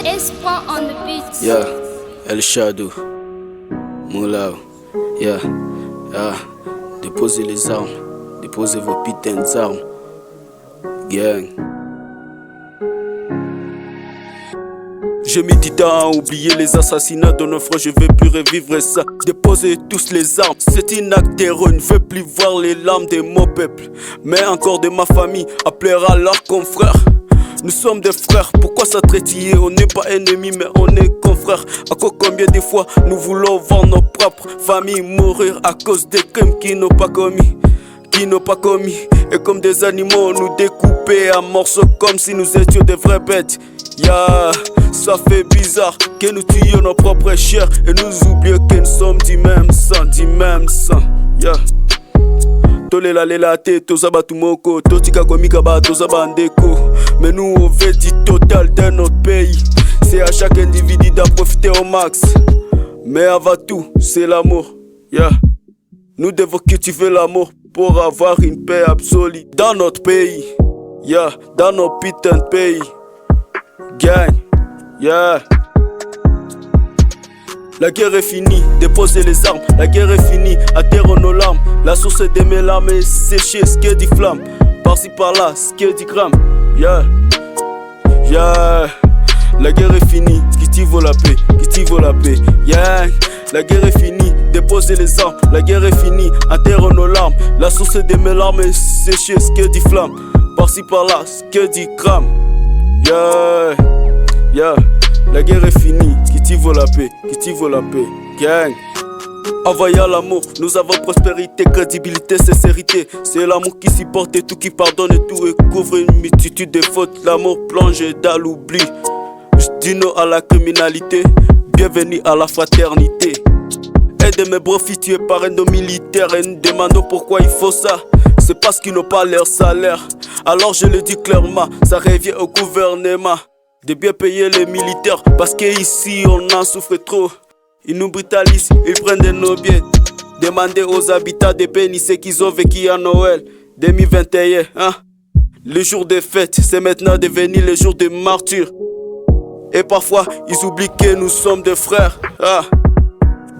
Espoir on the beat. Yeah, El Shadow, Moulao, yeah, déposez les armes, déposez vos putains d'armes, gang. J'ai mis du temps à oublier les assassinats de nos frères, je veux plus revivre ça. Déposez tous les armes, c'est un acte d'héros, ne veux plus voir les larmes de mon peuple. Mais encore de ma famille, appellera leurs confrères. Nous sommes des frères, pourquoi s'attraiter? On n'est pas ennemis mais on est confrères. Encore combien de fois nous voulons voir nos propres familles mourir à cause des crimes qu'ils n'ont pas commis, et comme des animaux nous découper à morceaux comme si nous étions des vraies bêtes. Yeah, ça fait bizarre que nous tuions nos propres chairs et nous oublions que nous sommes du même sang, yeah. Tolela lela te tozaba tumoko totika komika ba tozaba ndeko. Mais nous on veut du total de notre pays. C'est à chaque individu d'en profiter au max. Mais avant tout c'est l'amour, yeah. Nous devons cultiver l'amour pour avoir une paix absolue dans notre pays, yeah, dans nos putains de pays. Gang, yeah. La guerre est finie, déposez les armes. La guerre est finie, à terre nos larmes. La source de mes larmes est séchée, ce qui est dit flamme. Par-ci par-là, ce qui est dit gramme. Yeah, yeah. La guerre est finie, qui vaut la paix, yeah. La guerre est finie, déposez les armes. La guerre est finie, à terre nos larmes. La source de mes larmes est séchée, ce qui est dit flamme. Par-ci par-là, ce qui est dit gramme. Yeah, yeah. La guerre est finie, qui vaut la paix, gang. Envoyant l'amour, nous avons prospérité, crédibilité, sincérité. C'est l'amour qui supporte et tout, qui pardonne et tout, et couvre une multitude de fautes. L'amour plonge dans l'oubli. Je dis non à la criminalité, bienvenue à la fraternité. Aide mes profits tués par un dos militaire et nous demandons pourquoi il faut ça. C'est parce qu'ils n'ont pas leur salaire. Alors je le dis clairement, ça revient au gouvernement de bien payer les militaires, parce qu'ici on en souffre trop. Ils nous brutalisent, ils prennent de nos biens. Demandez aux habitants de Béni ce qu'ils ont vécu à Noël 2021, hein? Le jour des fêtes, c'est maintenant devenu le jour des martyrs. Et parfois, ils oublient que nous sommes des frères, ah.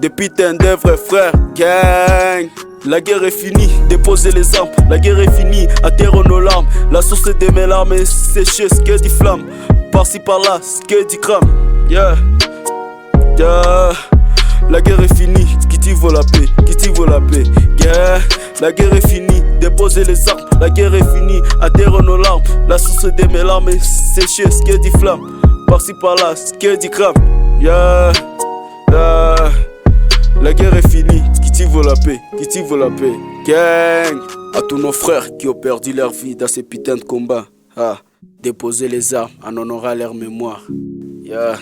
Des putains de vrais frères, gang. La guerre est finie, déposez les armes. La guerre est finie, à terre nos larmes. La source de mes larmes est séchée, ce qui est dit flamme. Par-ci par-là, ce qui est dit crame, yeah, yeah. La guerre est finie, qui vaut la paix, yeah. La guerre est finie, déposez les armes. La guerre est finie, à terre nos larmes. La source de mes larmes est séchée, ce qui est dit flamme. Par-ci par-là, ce qui est dit crame, yeah, yeah. La guerre est finie, qui vaut la paix, gang. À tous nos frères qui ont perdu leur vie dans ces putains de combats, ah. Déposer les armes en honorant leur mémoire, yeah.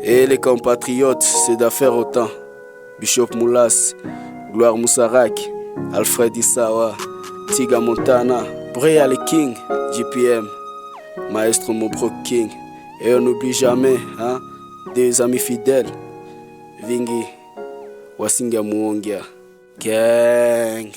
Et les compatriotes, c'est d'affaire autant. Bishop Moulas, Gloire Moussarak, Alfred Issawa, Tiga Montana, Brea le King, JPM, Maestro Mobro King. Et on n'oublie jamais, hein, des amis fidèles, Vingi, Wasinga Muongia, gang.